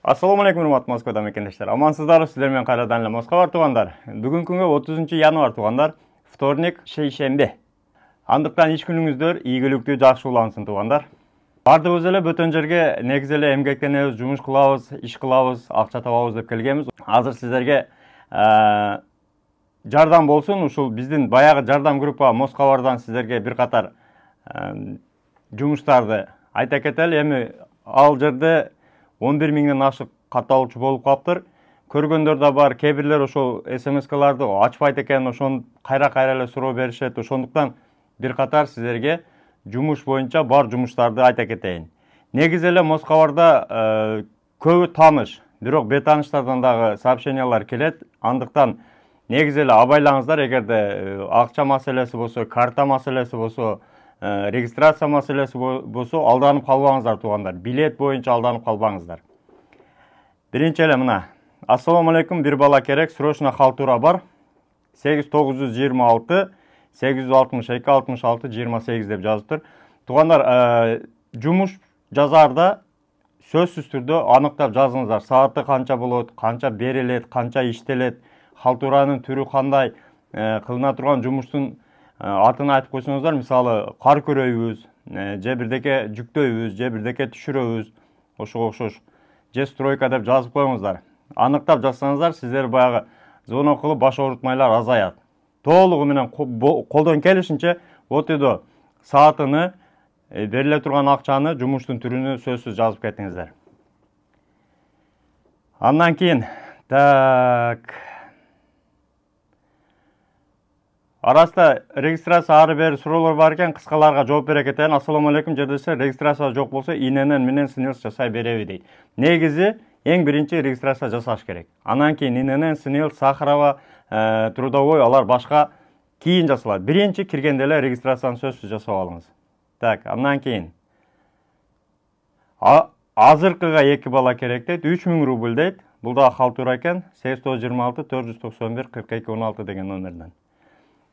Assalamu alaikum урматтуу Москвада мекендештер. Амансыздарбы, сиздер менен кайрадан эле Москва бар туугандар. Бүгүнкү күнгө 30 январь туугандар. Вторник, шейшембе. Андыктан иш күнүңүздөр ийгиликтүү, жакшы улансын туугандар. Бардыгыбыз эле бөтөн жерге негиз эле эмгектенебиз, жумуш кылабыз, иш кылабыз, акча табабыз деп келгенбиз. Азыр сиздерге жардам болсун, ушул биздин баягы жардам группа Москвардан сиздерге бир катар жумуштарды айта кетели. Эми ал жерде 11 миңден ашык катталуучу болуп калыптыр. Көргөндөр да бар, кээ бирлер ошол СМС-каларды ачпайт экен, ошону кайра эле суроо беришет. Ошондуктан бир катар сиздерге жумуш боюнча бар жумуштарды айта кетейин. Негизи эле Москварда көбү тааныш, бирок бейтааныштардан дагы сообщениялар келет. Андыктан негизи эле абайлаңыздар, эгерде акча маселеси болсо, карта маселеси болсо, регистрация маселеси болсо, алданып калбаңыздар туугандар. Билет боюнча алданып калбаңыздар. Биринчи эле мына. Ассаламу алейкум, бир бала керек, срочно халтура бар. 8926 862 66 28 деп жазыптыр. Туугандар, жумуш жазаарда сөзсүз түрдө аныктап жазыңыздар. Сааты канча болот, канча берилет, канча иштелет, халтуранын түрү кандай, кылына турган жумуштун атын айтып койсоңуздар. Мисалы, кар көрөйбүз, же бирдеке жүктөйбүз, же бирдеке түшүрөбүз, ошого окшош. Же стройка деп жазып коюңуздар. Аныктап жазсаңыздар, сиздер баягы звонок кылып баш оорутмайлар азаят. Толугу менен колдон келишинче отидо саатыны, бериле турган акчаны, жумуштун түрүнү сөзсүз жазып кетиңиздер. Андан кийин арасында регистрация ары бери суроолор бар экен, кыскаларга жооп бере кетейин. Ассаламу алейкум, жердештер, регистрация жок болсо иненен менен снилс жасай береби дейт. Негизи эң биринчи регистрация жасаш керек. Анан кийин иненен снилс, Сахарова, трудовой, алар башка кийин жасалат. Биринчи киргенде эле регистрацияны сөзсүз жасап алыңыз. Андан кийин азыркыга 2 бала керек дейт, 3000 рубль дейт. Бул да халтура экен, 826 491 42 16 деген номерден.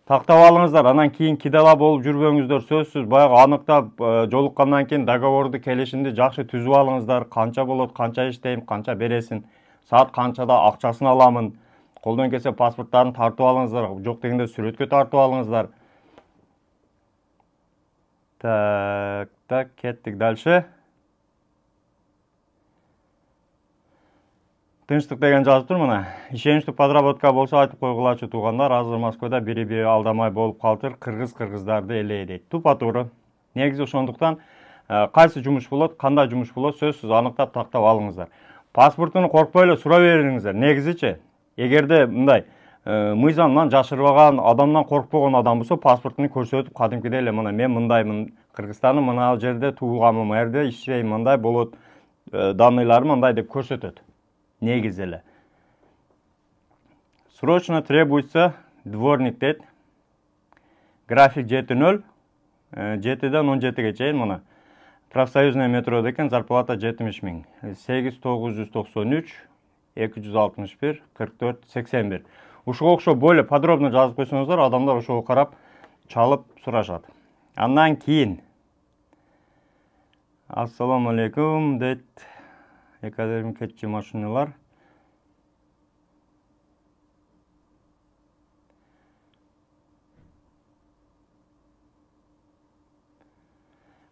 Тактап алыңыздар. Анан кийин кидала болуп жүрбөңүздөр, сөзсүз баягы аныктап жолуккандан кийин договорду, келишимди жакшы түзүп алыңыздар. Канча болот, канча иштейм, канча бересин, саат канчада акчасын аламын. Колдон келсе паспорттарын тартып алыңыздар, жок дегенде сүрөткө тартып алыңыздар. Кеттик дальше. Тынчтык деген жазып тур мына. Ишеничтүү подработка болсо айтып койгулачы туугандар. Азыр Москвада бири-бири алдамай болуп калыптыр. Кыргыздарды эле дейт. Тупа туура. Негизи ошондуктан кайсы жумуш болот, кандай жумуш болот, сөзсүз аныктап тактап алыңыздар. Паспортуну коркпой эле сурап бериңиздер. Негизичи, эгерде мындай мыйзамдан жашырбаган, адамдан коркпогон адам болсо, паспортуну көрсөтүп, кадимкидей эле мына мен мындаймын, Кыргызстандын мына жерде туулганмын, мына жерде иштейм, мындай болот, данныйларым мындай деп көрсөтөт. Негизи эле. Срочно требуется дворник дейт. График 7.0, 7-ден 17-ге чейин мына. Профсоюзный метро декен, зарплата 70 миң. 8993 261 44 81. Ушуга окшоп более подробно жазып койсоңуздар, адамдар ошого карап чалып сурашат. Андан кийин Ассаламу алейкум дейт. Экадерим кетчи машиналар.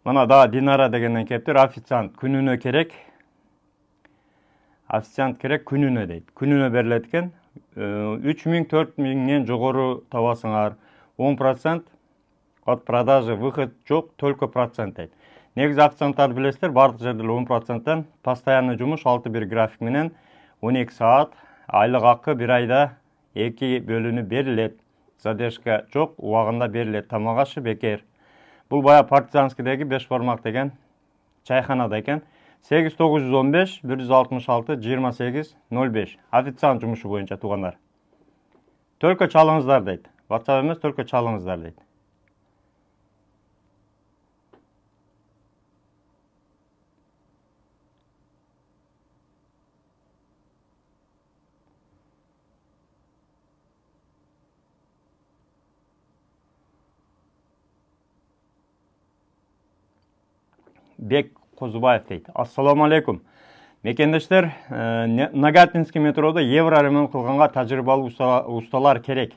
Мына да Динара дегенден кептир. Официант күнүнө керек. Официант керек күнүнө дейт. Күнүнө берилет экен. 3000 4000ден жогору табасыңар. 10% от продажи выход жок, только процент дейт. Негизи официанттарды билесиздер, бардык жерде 10%тен постоянный жумуш 6-1 график менен 12 саат, айлык акы 1 айда 2 бөлүнүп берилет. Задержка жок, убагында берилет. Тамак ашы бекер. Бул бая Партизанскийдеги 5 бармак деген чайханада экен. 8915 166 28 05. Официант жумушу боюнча туугандар. Только чалыңыздар дейт. WhatsApp эмес, только чалыңыздар дейт. Бек Козубаев дейт. Ассаламу алейкум. Мекендештер, Нагатинский метрода евро ремонт кылганга тажрыйбалуу усталар керек.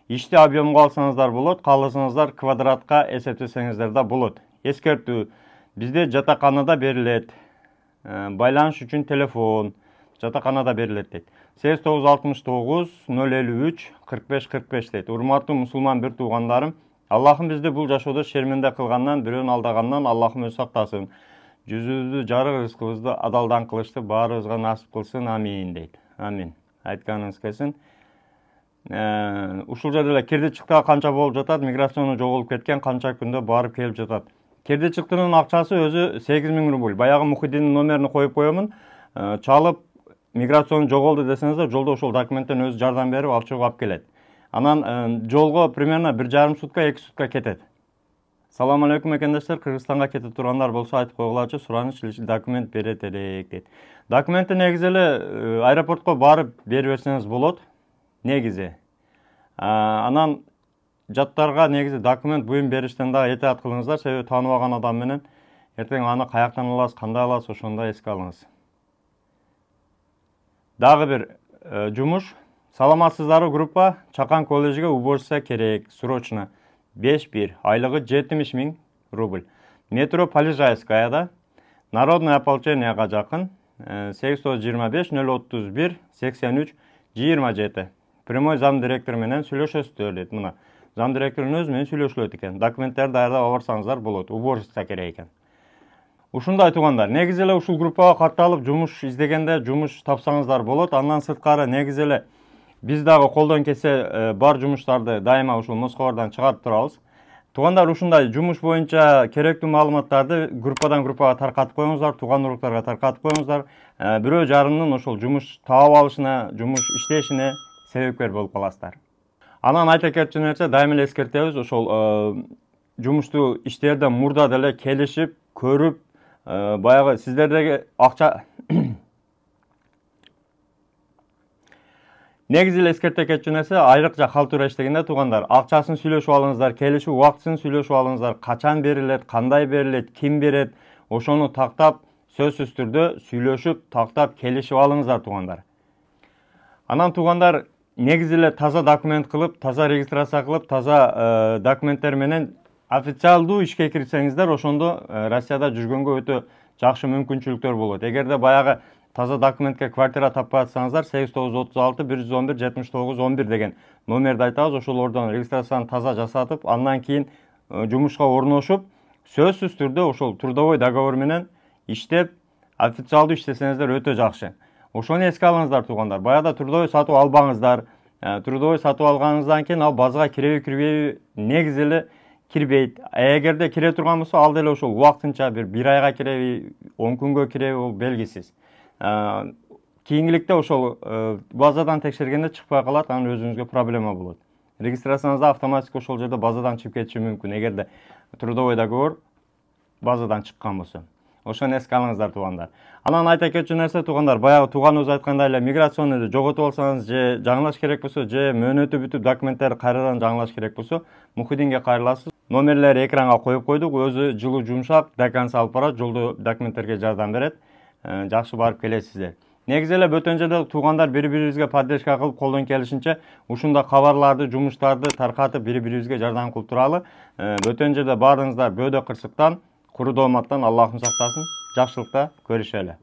Ишти объемго алсаңыздар болот, кааласаңыздар квадратка эсептесеңиздер да болот. Эскертүү: бизде жатаканада берилет. Байланыш үчүн телефон жатаканада берилет дейт. 8969 053 45 45 дейт. Урматтуу мусулман бир туугандарым, Аллахым бизди бул жашоодо шерменде кылгандан, бирөөнү алдагандан Аллахым өзү сактасын. Жүзүбүздү жарык, рызкыбызды адалдан кылышты баарыбызга насип кылсын. Амин дейт. Амин. Айтканыңыз келсин. Ушул жерде эле кирди чыктыга канча болуп жатат, миграцияны жоголуп кеткен канча күндө барып келип жатат. Кирди чыктынын акчасы өзү 8000 рубль. Баягы Мухиддиндин номерин коюп коемун. Чалып миграцияны жоголду десеңиздер, жолдо ошол документтен өзү жардам берип алып чыгып алып келет. Анан жолго примерно 1,5 сутка, 2 сутка кетет. Салам алейкум мекендештер, Кыргызстанга кетип тургандар болсо айтып койгулачы, сураныч документ берет элек дейт. Документти негизи эле аэропортко барып берип берсеңиз болот. Негизи. Анан жаттарга негизи документ буюм бериштен да этият кылыңыздар, себеби тааныбаган адам менен эртең аны каяктан аласыз, кандай аласыз, ошондо эске алыңыз. Дагы бир жумуш. Саламатсыздарбы группа? Чакан коллежиге уборщица керек, срочно. 5-1, айлыгы 70 000 рубль. Метро Полежайскаяда, Народное ополченияга жакын, 825 031 83 27. Прямой зам директор менен сүйлөшөсүздөр дейт. Мына зам директордун өзү менен сүйлөшүлөт экен. Документтерди даярдап барсаңыздар болот. Уборщица керек экен. Ушундай туугандар, негизи эле ушул группага катталып жумуш издегенде жумуш тапсаңыздар болот. Андан сырткары негизи эле биз дагы колдон келсе бар жумуштарды дайыма ушул Москвадан чыгарып турабыз. Туугандар, ушундай жумуш боюнча керектүү маалыматтарды группадан группага таркатып коюңуздар, тууган уруктарга таркатып коюңуздар. Бирөө жарымдын ошол жумуш таап алышына, жумуш иштешине себепкер болуп каласыздар. Анан айта кетчү нерсе, дайыма эле эскертебиз, ошол жумушту иштерде мурда деле келишип, көрүп, баягы сиздердеги акча негизи эле эскерте кетчү нерсе, айрыкча халтура иштегенде туугандар, акчасын сүйлөшүп алыңыздар, келишүү убактысын сүйлөшүп алыңыздар, качан берилет, кандай берилет, ким берет, ошону тактап, сөзсүз түрдө сүйлөшүп, тактап, келишип алыңыздар туугандар. Анан туугандар, негизи эле таза документ кылып, таза регистрация кылып, таза документтер менен официалдуу ишке кирсеңиздер, ошондо Россияда жүргөнгө өтө жакшы мүмкүнчүлүктөр болот. Эгерде баягы таза документке квартира таппай атсаңыздар, 8936 111 79 11 деген номерди айтабыз, ошолордон регистрацияны таза жасатып, андан кийин жумушка орношуп, сөзсүз түрдө ошол трудовой договор менен иштеп, официалдуу иштесеңиздер өтө жакшы. Ошону эске алыңыздар туугандар. Баягы трудовой сатып албаңыздар. Трудовой сатып алганыңыздан кийин ал базага киреби кирбейби, негизи эле кирбейт. Эгерде кире турган болсо, ал деле ошол убактынча бир айга киреби, 10 күнгө киреби, ол белгисиз. Кийинкиликте ошол базадан текшергенде чыкпай калат, анан өзүңүзгө проблема болот. Регистрацияңызда автоматик ошол жерде базадан чыгып кетиши мүмкүн, эгерде трудовой договор базадан чыккан болсо. Ошону эске алыңыздар туугандар. Анан айта кетчү нерсе туугандар, баягы тууганыбыз айткандай эле миграцияны жоготуп алсаңыз, же жаңылаш керек болсо, же мөөнөтү бүтүп документтерди кайрадан жаңылаш керек болсо, Мухиддинге кайрыласыз. Номерлери экранга коюп койдук, өзү жылуу жумшак, до конца алып барат, жолдо документтерге жардам берет. Жакшы барып келесиздер. Негизи эле бөтөн жерде туугандар бири-бирибизге поддержка кылып, колдон келишинче ушундай кабарларды, жумуштарды таркатып бири-бирибизге жардам кылып туралы. Бөтөн жерде баарыңыздар бөөдө кырсыктан, куру дооматтан Аллахым сактасын. Жакшылыкта көрүшөлү.